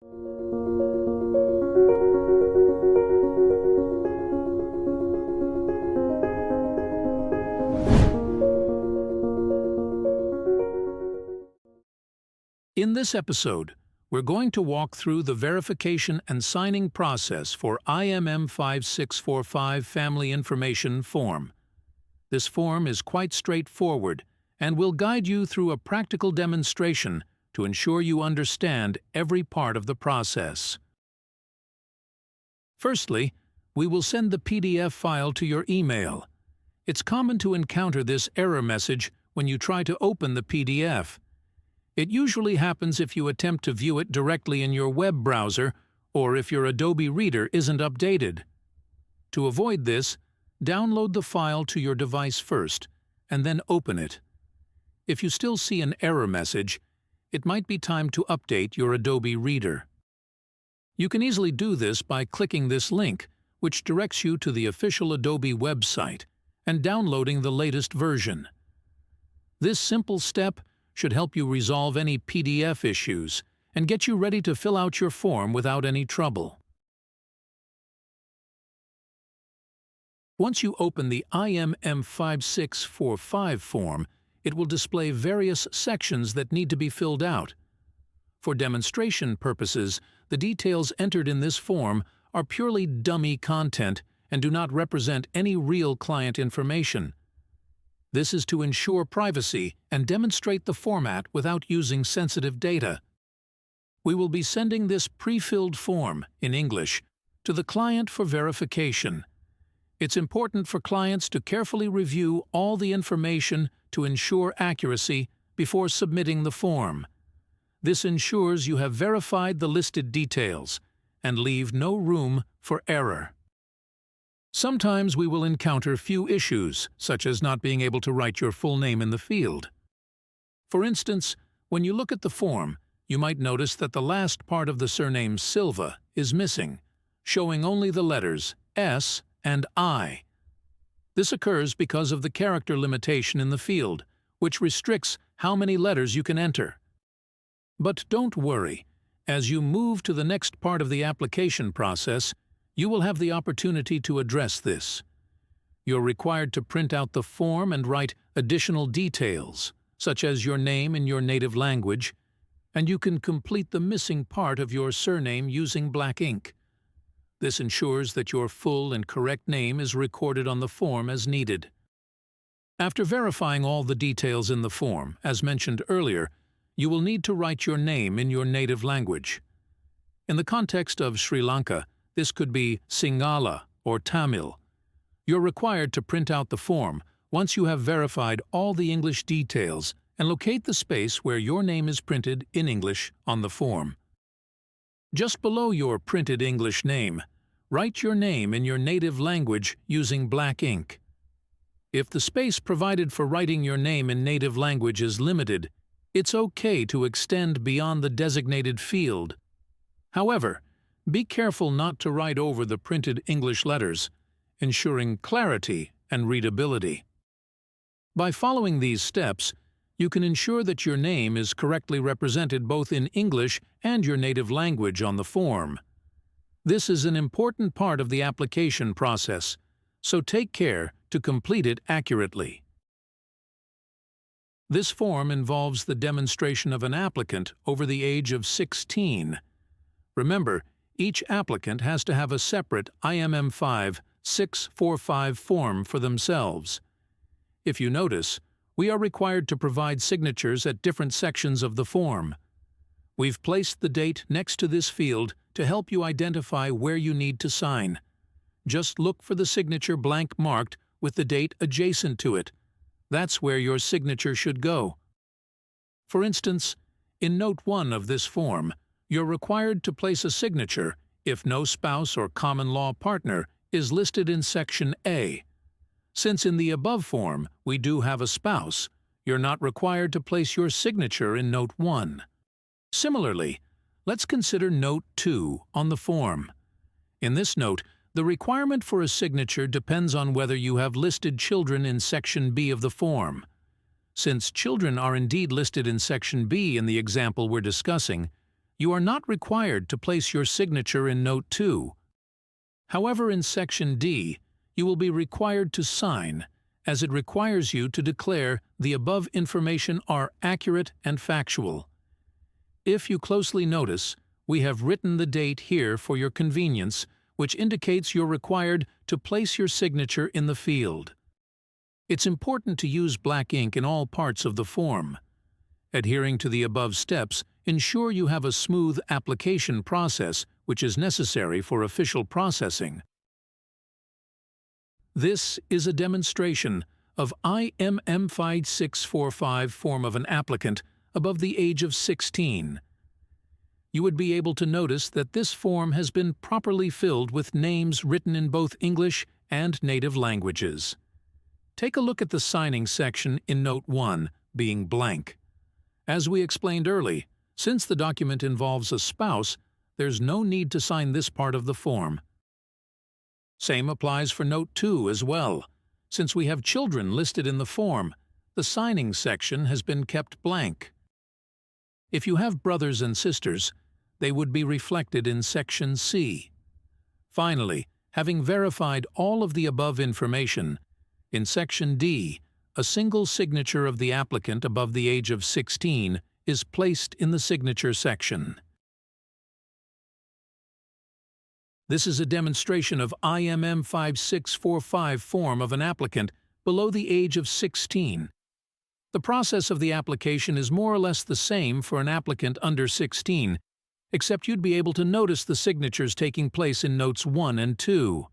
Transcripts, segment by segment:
In this episode, we're going to walk through the verification and signing process for IMM5645 Family Information Form. This form is quite straightforward and will guide you through a practical demonstration to ensure you understand every part of the process. Firstly, we will send the PDF file to your email. It's common to encounter this error message when you try to open the PDF. It usually happens if you attempt to view it directly in your web browser or if your Adobe Reader isn't updated. To avoid this, download the file to your device first and then open it. If you still see an error message, it might be time to update your Adobe Reader. You can easily do this by clicking this link, which directs you to the official Adobe website, and downloading the latest version. This simple step should help you resolve any PDF issues and get you ready to fill out your form without any trouble. Once you open the IMM5645 form, it will display various sections that need to be filled out. For demonstration purposes, the details entered in this form are purely dummy content and do not represent any real client information. This is to ensure privacy and demonstrate the format without using sensitive data. We will be sending this pre-filled form, in English, to the client for verification. It's important for clients to carefully review all the information to ensure accuracy before submitting the form. This ensures you have verified the listed details and leave no room for error. Sometimes we will encounter few issues, such as not being able to write your full name in the field. For instance, when you look at the form, you might notice that the last part of the surname Silva is missing, showing only the letters S and I. This occurs because of the character limitation in the field, which restricts how many letters you can enter. But don't worry. As you move to the next part of the application process, you will have the opportunity to address this. You're required to print out the form and write additional details, such as your name in your native language, and you can complete the missing part of your surname using black ink. This ensures that your full and correct name is recorded on the form as needed. After verifying all the details in the form, as mentioned earlier, you will need to write your name in your native language. In the context of Sri Lanka, this could be Sinhala or Tamil. You're required to print out the form once you have verified all the English details and locate the space where your name is printed in English on the form. Just below your printed English name, write your name in your native language using black ink. If the space provided for writing your name in native language is limited, it's okay to extend beyond the designated field. However, be careful not to write over the printed English letters, ensuring clarity and readability. By following these steps, you can ensure that your name is correctly represented both in English and your native language on the form. This is an important part of the application process, so take care to complete it accurately. This form involves the demonstration of an applicant over the age of 16. Remember, each applicant has to have a separate IMM5645 form for themselves. If you notice, we are required to provide signatures at different sections of the form. We've placed the date next to this field to help you identify where you need to sign. Just look for the signature blank marked with the date adjacent to it. That's where your signature should go. For instance, in Note 1 of this form, you're required to place a signature if no spouse or common law partner is listed in Section A. Since in the above form we do have a spouse, you're not required to place your signature in Note 1. Similarly, let's consider Note 2 on the form. In this note, the requirement for a signature depends on whether you have listed children in Section B of the form. Since children are indeed listed in Section B in the example we're discussing, You are not required to place your signature in Note 2. However, in Section D, you will be required to sign, as it requires you to declare the above information are accurate and factual. If you closely notice, we have written the date here for your convenience, which indicates you're required to place your signature in the field. It's important to use black ink in all parts of the form. Adhering to the above steps, ensure you have a smooth application process, which is necessary for official processing. This is a demonstration of IMM5645 form of an applicant above the age of 16. You would be able to notice that this form has been properly filled with names written in both English and native languages. Take a look at the signing section in Note 1, being blank. As we explained earlier, since the document involves a spouse, there's no need to sign this part of the form. Same applies for Note 2 as well. Since we have children listed in the form, the signing section has been kept blank. If you have brothers and sisters, they would be reflected in Section C. Finally, having verified all of the above information, in Section D, a single signature of the applicant above the age of 16 is placed in the signature section. This is a demonstration of IMM5645 form of an applicant below the age of 16. The process of the application is more or less the same for an applicant under 16, except you'd be able to notice the signatures taking place in Notes 1 and 2.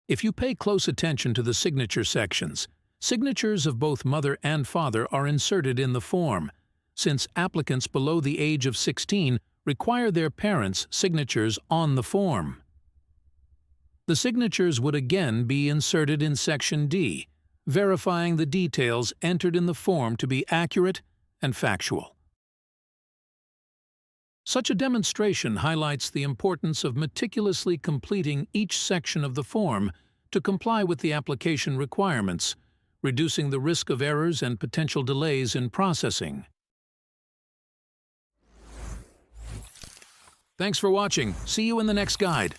If you pay close attention to the signature sections, signatures of both mother and father are inserted in the form, since applicants below the age of 16 require their parents' signatures on the form. The signatures would again be inserted in Section D, verifying the details entered in the form to be accurate and factual. Such a demonstration highlights the importance of meticulously completing each section of the form to comply with the application requirements, reducing the risk of errors and potential delays in processing. Thanks for watching. See you in the next guide.